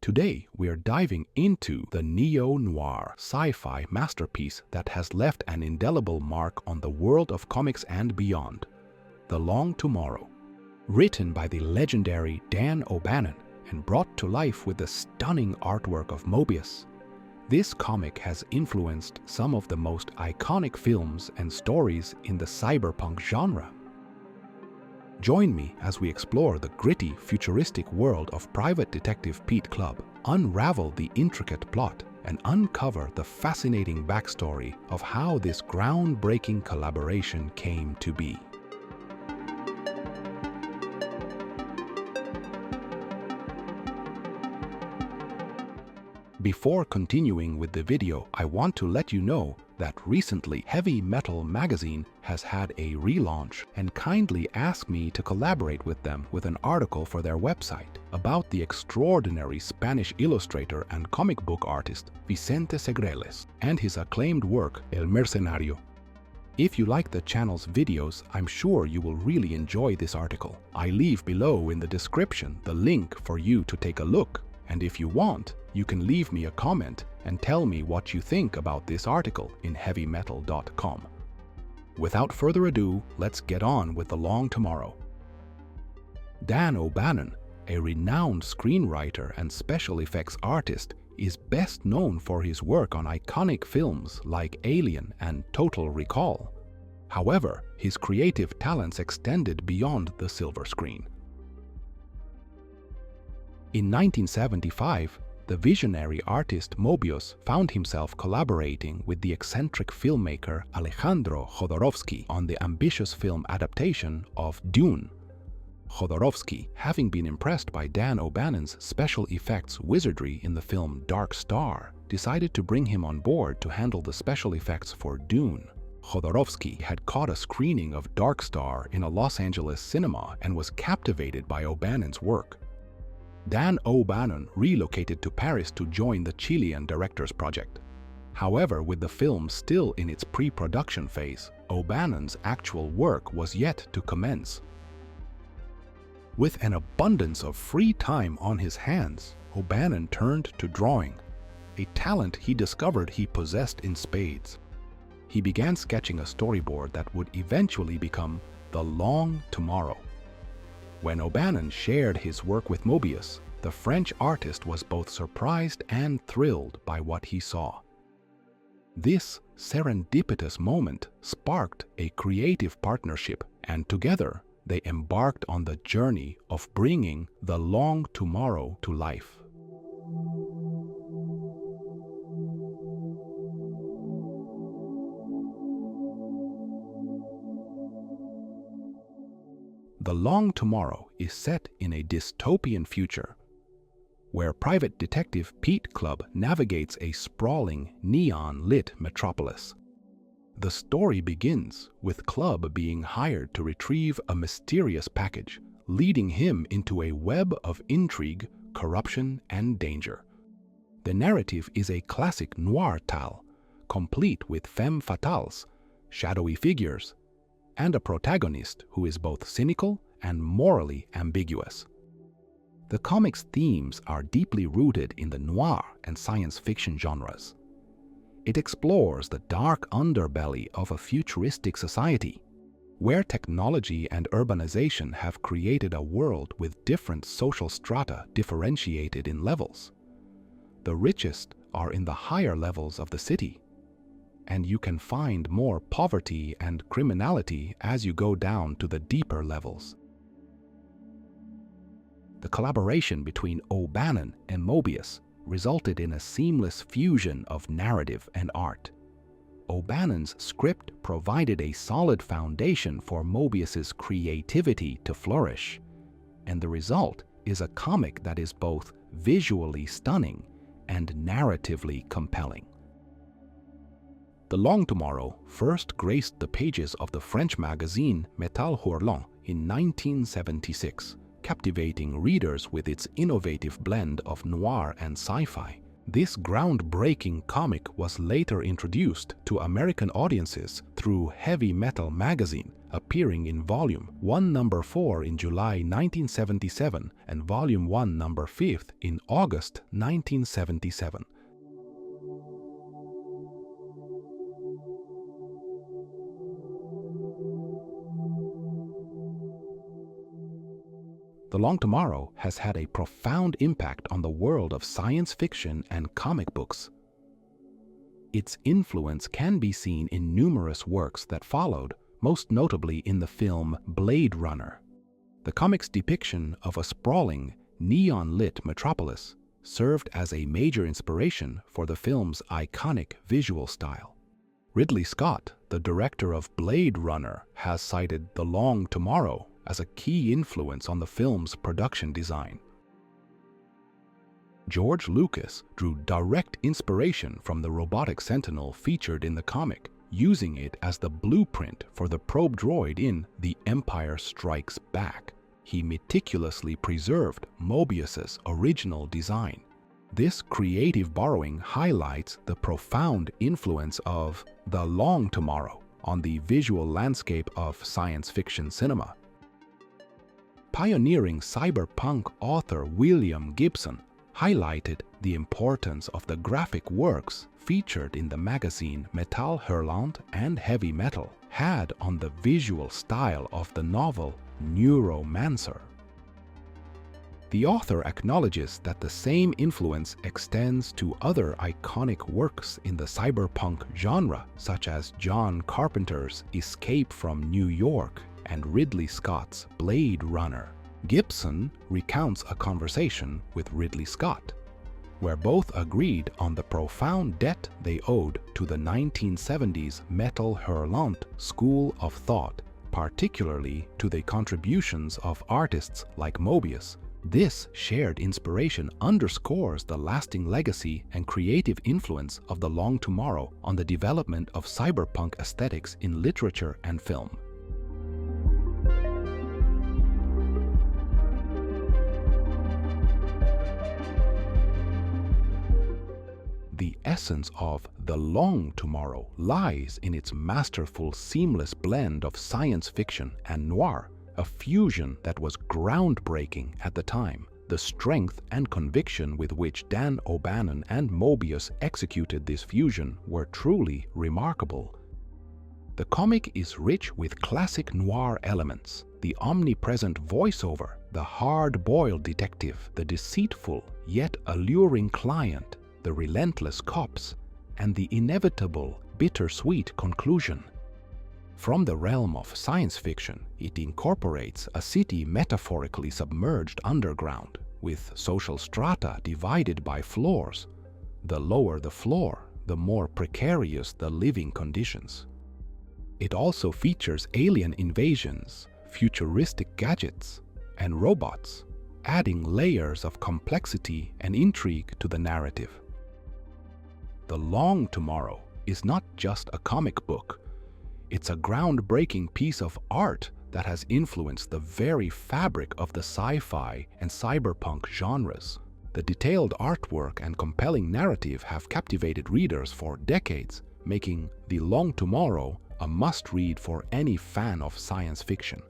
Today, we are diving into the neo-noir sci-fi masterpiece that has left an indelible mark on the world of comics and beyond, The Long Tomorrow. Written by the legendary Dan O'Bannon and brought to life with the stunning artwork of Moebius, this comic has influenced some of the most iconic films and stories in the cyberpunk genre. Join me as we explore the gritty, futuristic world of Private Detective Pete Club, unravel the intricate plot, and uncover the fascinating backstory of how this groundbreaking collaboration came to be. Before continuing with the video, I want to let you know that recently Heavy Metal magazine has had a relaunch and kindly asked me to collaborate with them with an article for their website about the extraordinary Spanish illustrator and comic book artist Vicente Segreles and his acclaimed work El Mercenario. If you like the channel's videos, I'm sure you will really enjoy this article. I leave below in the description the link for you to take a look, and if you want, you can leave me a comment and tell me what you think about this article in heavymetal.com. Without further ado, let's get on with The Long Tomorrow. Dan O'Bannon, a renowned screenwriter and special effects artist, is best known for his work on iconic films like Alien and Total Recall. However, his creative talents extended beyond the silver screen. In 1975, the visionary artist Moebius found himself collaborating with the eccentric filmmaker Alejandro Jodorowsky on the ambitious film adaptation of Dune. Jodorowsky, having been impressed by Dan O'Bannon's special effects wizardry in the film Dark Star, decided to bring him on board to handle the special effects for Dune. Jodorowsky had caught a screening of Dark Star in a Los Angeles cinema and was captivated by O'Bannon's work. Dan O'Bannon relocated to Paris to join the Chilean director's project. However, with the film still in its pre-production phase, O'Bannon's actual work was yet to commence. With an abundance of free time on his hands, O'Bannon turned to drawing, a talent he discovered he possessed in spades. He began sketching a storyboard that would eventually become The Long Tomorrow. When O'Bannon shared his work with Moebius, the French artist was both surprised and thrilled by what he saw. This serendipitous moment sparked a creative partnership, and together they embarked on the journey of bringing The Long Tomorrow to life. The Long Tomorrow is set in a dystopian future, where Private Detective Pete Club navigates a sprawling, neon-lit metropolis. The story begins with Club being hired to retrieve a mysterious package, leading him into a web of intrigue, corruption, and danger. The narrative is a classic noir tale, complete with femme fatales, shadowy figures, and a protagonist who is both cynical and morally ambiguous. The comic's themes are deeply rooted in the noir and science fiction genres. It explores the dark underbelly of a futuristic society, where technology and urbanization have created a world with different social strata differentiated in levels. The richest are in the higher levels of the city, and you can find more poverty and criminality as you go down to the deeper levels. The collaboration between O'Bannon and Moebius resulted in a seamless fusion of narrative and art. O'Bannon's script provided a solid foundation for Moebius's creativity to flourish, and the result is a comic that is both visually stunning and narratively compelling. The Long Tomorrow first graced the pages of the French magazine Métal Hurlant in 1976, captivating readers with its innovative blend of noir and sci-fi. This groundbreaking comic was later introduced to American audiences through Heavy Metal magazine, appearing in Volume 1 Number 4 in July 1977 and Volume 1 Number 5 in August 1977. The Long Tomorrow has had a profound impact on the world of science fiction and comic books. Its influence can be seen in numerous works that followed, most notably in the film Blade Runner. The comic's depiction of a sprawling, neon-lit metropolis served as a major inspiration for the film's iconic visual style. Ridley Scott, the director of Blade Runner, has cited The Long Tomorrow as a key influence on the film's production design. George Lucas drew direct inspiration from the robotic sentinel featured in the comic, using it as the blueprint for the probe droid in The Empire Strikes Back. He meticulously preserved Moebius's original design. This creative borrowing highlights the profound influence of The Long Tomorrow on the visual landscape of science fiction cinema. Pioneering cyberpunk author William Gibson highlighted the importance of the graphic works featured in the magazine Metal Hurlant and Heavy Metal had on the visual style of the novel Neuromancer. The author acknowledges that the same influence extends to other iconic works in the cyberpunk genre, such as John Carpenter's Escape from New York and Ridley Scott's Blade Runner. Gibson recounts a conversation with Ridley Scott, where both agreed on the profound debt they owed to the 1970s Metal Hurlant school of thought, particularly to the contributions of artists like Moebius. This shared inspiration underscores the lasting legacy and creative influence of The Long Tomorrow on the development of cyberpunk aesthetics in literature and film. The essence of The Long Tomorrow lies in its masterful, seamless blend of science fiction and noir, a fusion that was groundbreaking at the time. The strength and conviction with which Dan O'Bannon and Moebius executed this fusion were truly remarkable. The comic is rich with classic noir elements: the omnipresent voiceover, the hard-boiled detective, the deceitful yet alluring client, the relentless cops, and the inevitable, bittersweet conclusion. From the realm of science fiction, it incorporates a city metaphorically submerged underground, with social strata divided by floors. The lower the floor, the more precarious the living conditions. It also features alien invasions, futuristic gadgets, and robots, adding layers of complexity and intrigue to the narrative. The Long Tomorrow is not just a comic book. It's a groundbreaking piece of art that has influenced the very fabric of the sci-fi and cyberpunk genres. The detailed artwork and compelling narrative have captivated readers for decades, making The Long Tomorrow a must-read for any fan of science fiction.